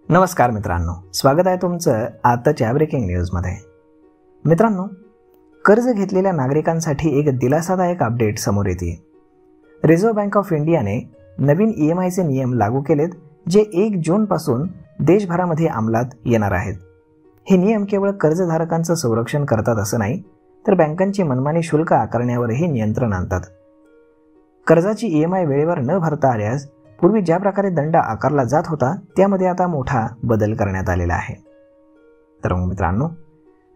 नमस्कार मित्रांनो, स्वागत आहे तुमचं आताच्या ब्रेकिंग न्यूजमध्ये। मित्रांनो, कर्ज घेतलेल्या नागरिकांसाठी एक दिलासादायक अपडेट समोर येते। रिझर्व्ह बँक ऑफ इंडियाने नवीन EMIचे नियम लागू केलेत, जे 1 जूनपासून देशभरामध्ये अंमलात येणार आहेत। हे नियम केवळ कर्जधारकांचं संरक्षण करतात असं नाही, तर बँकांची मनमानी शुल्क आकारण्यावरही नियंत्रण आणतात। कर्जाची EMI वेळेवर न भरता आल्यास पूर्वी ज्या प्रकारे दंड आकारला जात होता, त्यामध्ये आता मोठा बदल करण्यात आलेला आहे। तर मित्रांनो,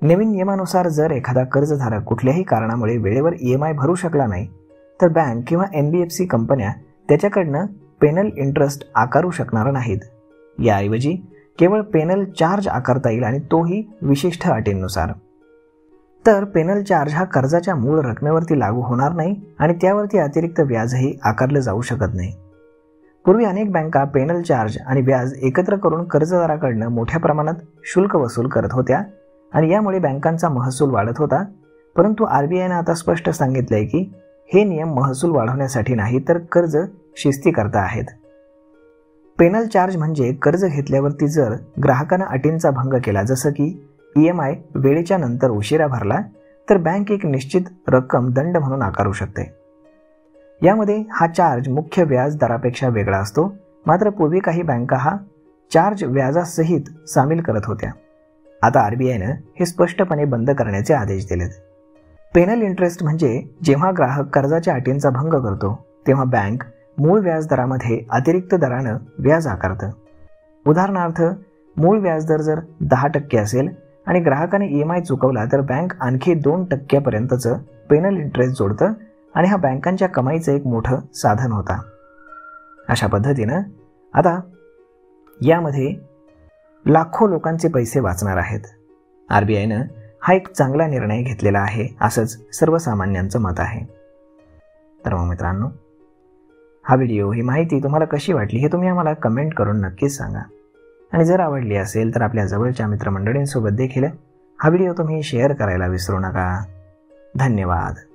नवीन नियमानुसार जर एखादा कर्जधारक कुठल्याही कारणामुळे वेळेवर EMI भरू शकला नाही, तर बँक किंवा NBFC कंपन्या त्याच्याकडनं पेनल इंटरेस्ट आकारू शकणार नाहीत। याऐवजी केवळ पेनल चार्ज आकारता येईल, आणि तोही विशिष्ट अटींनुसार। तर पेनल चार्ज हा कर्जाच्या मूळ रकमेवरती लागू होणार नाही, आणि त्यावरती अतिरिक्त व्याजही आकारलं जाऊ शकत नाही। पूर्वी अनेक बँका पेनल चार्ज आणि व्याज एकत्र करून कर्जदाराकडनं मोठ्या प्रमाणात शुल्क वसूल करत होत्या, आणि यामुळे बँकांचा महसूल वाढत होता। परंतु RBIने आता स्पष्ट सांगितलंय की हे नियम महसूल वाढवण्यासाठी नाही, तर कर्ज शिस्तीकरता आहेत। पेनल चार्ज म्हणजे कर्ज घेतल्यावरती जर ग्राहकानं अटींचा भंग केला, जसं की EMI वेळेच्या नंतर उशिरा भरला, तर बँक एक निश्चित रक्कम दंड म्हणून आकारू शकते। यामध्ये हा चार्ज मुख्य व्याज दरापेक्षा वेगळा असतो, मात्र पूर्वी काही बँका हा चार्ज व्याजासहित सामील करत होत्या। आता RBIने हे स्पष्टपणे बंद करण्याचे आदेश दिलेत। पेनल इंटरेस्ट म्हणजे जेव्हा ग्राहक कर्जाच्या अटींचा भंग करतो, तेव्हा बँक मूळ व्याज दरामध्ये अतिरिक्त दरानं व्याज आकारतं। उदाहरणार्थ, मूळ व्याजदर जर 10% असेल आणि ग्राहकाने EMI चुकवला, तर बँक आणखी 2% पेनल इंटरेस्ट जोडतं, आणि हा बँकांच्या कमाईचं एक मोठं साधन होता। अशा पद्धतीनं आता यामध्ये लाखो लोकांचे पैसे वाचणार आहेत। RBIनं हा एक चांगला निर्णय घेतलेला आहे, असंच सर्वसामान्यांचं मत आहे। तर मग मित्रांनो, हा व्हिडिओ, ही माहिती तुम्हाला कशी वाटली हे तुम्ही आम्हाला कमेंट करून नक्कीच सांगा। आणि जर आवडली असेल तर आपल्या जवळच्या मित्रमंडळींसोबत देखील हा व्हिडिओ तुम्ही शेअर करायला विसरू नका। धन्यवाद।